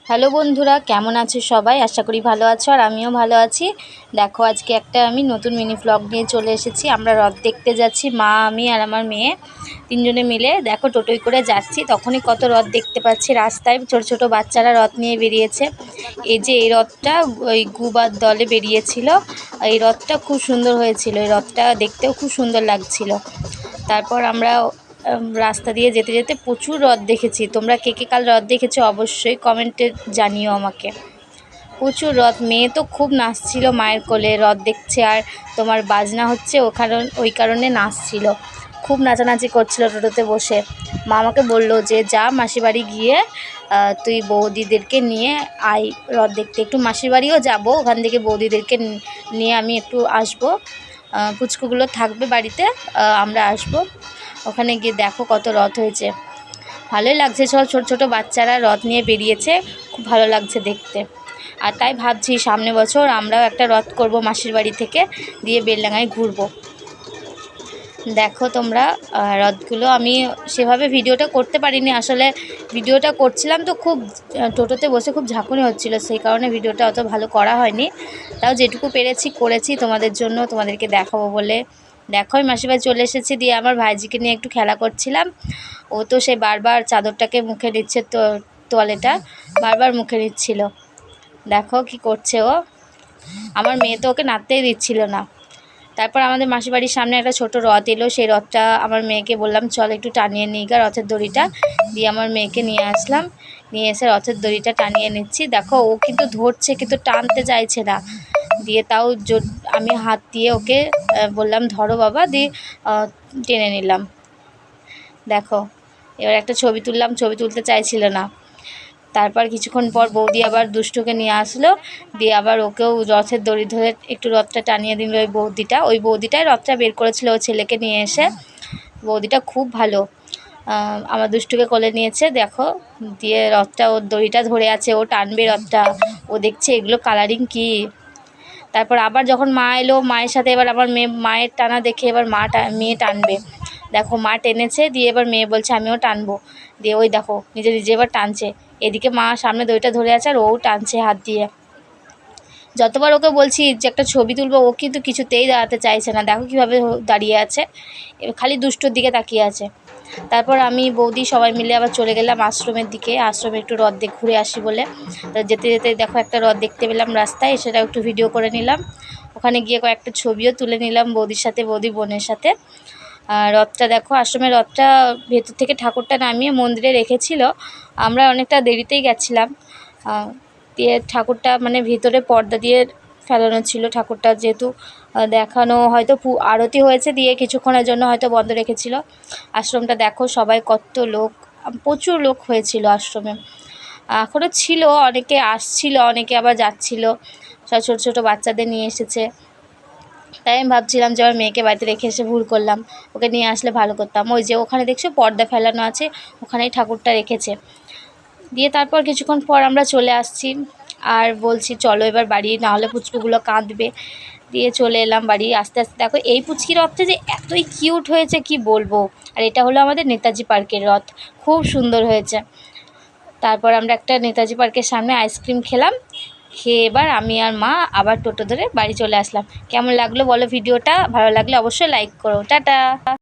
Hello বন্ধুরা, কেমন আছো সবাই? আশা করি ভালো আছো আর আমিও ভালো আছি। দেখো, আজকে একটা আমি নতুন মিনি ব্লগ নিয়ে চলে এসেছি। আমরা রথ দেখতে যাচ্ছি, মা, আমি আর আমার মেয়ে তিনজনে মিলে। দেখো, টোটোয় করে যাচ্ছি, তখনই কত রথ দেখতে পাচ্ছি রাস্তায়। ছোট ছোট বাচ্চারা রথ নিয়ে বেরিয়েছে। এই যে এই রথটা ওই গুবার দলে বেরিয়েছিল। এই রথটা খুব সুন্দর হয়েছিল, এই রথটা দেখতেও খুব সুন্দর লাগছিল। তারপর আমরা রাস্তা দিয়ে যেতে যেতে প্রচুর রথ দেখেছি। তোমরা কে কে কাল রথ দেখেছো অবশ্যই কমেন্টে জানিও আমাকে। প্রচুর রথ, মেয়ে তো খুব নাচছিল মায়ের কোলে, রথ দেখছে আর তোমার বাজনা হচ্ছে ওই কারণে নাচছিল, খুব নাচানাচি করছিল টোটোতে বসে। মা আমাকে বললো যে যা মাসির বাড়ি গিয়ে তুই বৌদিদেরকে নিয়ে আয় রথ দেখতে। একটু মাসির বাড়িও যাবো, ওখান থেকে বৌদিদেরকে নিয়ে আমি একটু আসবো। পুচকুগুলো থাকবে বাড়িতে, আমরা আসবো। ওখানে গিয়ে দেখো কত রথ হয়েছে, ভালোই লাগছে। সব ছোট ছোট বাচ্চারা রথ নিয়ে বেরিয়েছে, খুব ভালো লাগছে দেখতে। আর তাই ভাবছি সামনে বছর আমরাও একটা রথ করব মাসির বাড়ি থেকে, দিয়ে বেলডাঙায় ঘুরবো। দেখো তোমরা রথগুলো, আমি সেভাবে ভিডিওটা করতে পারিনি আসলে। ভিডিওটা করছিলাম তো খুব টোটোতে বসে খুব ঝাঁকুনি হচ্ছিল, সেই কারণে ভিডিওটা অত ভালো করা হয়নি। তাও যেটুকু পেরেছি করেছি তোমাদের জন্য, তোমাদেরকে দেখাবো বলে। দেখো আমি মাসির বাড়ি চলে এসেছি, দিয়ে আমার ভাইজিকে নিয়ে একটু খেলা করছিলাম। ও তো সে বারবার চাদরটাকে মুখে নিচ্ছে, তো তোয়ালেটা বারবার মুখে নিচ্ছিল। দেখো কি করছে ও, আমার মেয়ে তো ওকে নাড়তেই দিচ্ছিল না। তারপর আমাদের মাসির বাড়ির সামনে একটা ছোট রথ এলো, সেই রথটা আমার মেয়েকে বললাম চল একটু টানিয়ে নিই গা রথের দড়িটা, দিয়ে আমার মেয়েকে নিয়ে আসলাম। নিয়ে এসে রথের দড়িটা টানিয়ে নিচ্ছি। দেখো ও কিন্তু ধরছে, কিন্তু টানতে চাইছে না। দিয়ে তাও আমি হাত দিয়ে ওকে বললাম ধরো বাবা, দিয়ে টেনে নিলাম। দেখো, এবার একটা ছবি তুললাম, ছবি তুলতে চাইছিল না। তারপর কিছুক্ষণ পর বৌদি আবার দুষ্টুকে নিয়ে আসলো, দিয়ে আবার ওকেও রথের দড়ি ধরে একটু রথটা টানিয়ে দিল ওই বৌদিটাই রথটা বের করেছিল ও ছেলেকে নিয়ে এসে। বৌদিটা খুব ভালো, আমার দুষ্টুকে কোলে নিয়েছে। দেখো, দিয়ে রথটা ওর দড়িটা ধরে আছে, ও টানবে রথটা, ও দেখছে এগুলো কালারিং কি। তারপর আবার যখন মা এলো, মায়ের সাথে এবার আমার মায়ের টানা দেখে এবার মেয়ে টানবে। দেখো মা টেনেছে, দিয়ে এবার মেয়ে বলছে আমিও টানবো, দিয়ে ওই দেখো নিজে নিজে এবার টানছে। এদিকে মা সামনে দড়িটা ধরে আছে আর ও টানছে হাত দিয়ে। যতবার ওকে বলছি যে একটা ছবি তুলবো, ও কিন্তু কিছুতেই দাঁড়াতে চাইছে না। দেখো কীভাবে দাঁড়িয়ে আছে, খালি দুষ্টুর দিকে তাকিয়ে আছে। তারপর আমি বৌদি সবাই মিলে আবার চলে গেলাম আশ্রমের দিকে, আশ্রমে একটু রথ ঘুরে আসি বলে। তো যেতে যেতে দেখো একটা রথ দেখতে পেলাম রাস্তায়, সেটাও একটু ভিডিও করে নিলাম। ওখানে গিয়ে কয়েকটা ছবিও তুলে নিলাম বৌদির সাথে, বৌদি বোনের সাথে। রথটা দেখো, আশ্রমের রথটা ভেতর থেকে ঠাকুরটা নামিয়ে মন্দিরে রেখেছিল। আমরা অনেকটা দেরিতেই গেছিলাম, দিয়ে ঠাকুরটা মানে ভিতরে পর্দা দিয়ে ফেলানো ছিল ঠাকুরটা, যেহেতু দেখানো হয়তো আরতি হয়েছে, দিয়ে কিছুক্ষণের জন্য হয়তো বন্ধ রেখেছিল। আশ্রমটা দেখো সবাই কত লোক, প্রচুর লোক হয়েছিল আশ্রমে। এখনও ছিল, অনেকে আসছিল, অনেকে আবার যাচ্ছিল। সব ছোটো ছোটো বাচ্চাদের নিয়ে এসেছে। তাই আমি ভাবছিলাম যে আমার মেয়েকে বাড়িতে রেখে এসে ভুল করলাম, ওকে নিয়ে আসলে ভালো করতাম। ওই যে ওখানে দেখছো পর্দা ফেলানো আছে, ওখানেই ঠাকুরটা রেখেছে। দিয়ে তারপর কিছুক্ষণ পর আমরা চলে আসছি, আর বলছি চলো এবার বাড়ি, নাহলে পুচকুগুলো কাঁদবে। দিয়ে চলে এলাম বাড়ি। আস্তে আস্তে দেখো এই পুচকি রথটা যে এতই কিউট হয়েছে কি বলবো। আর এটা হলো আমাদের নেতাজি পার্কের রথ, খুব সুন্দর হয়েছে। তারপর আমরা একটা নেতাজি পার্কের সামনে আইসক্রিম খেলাম, খেয়ে এবার আমি আর মা আবার টোটো ধরে বাড়ি চলে আসলাম। কেমন লাগলো বলো ভিডিওটা? ভালো লাগলে অবশ্যই লাইক করো। টাটা।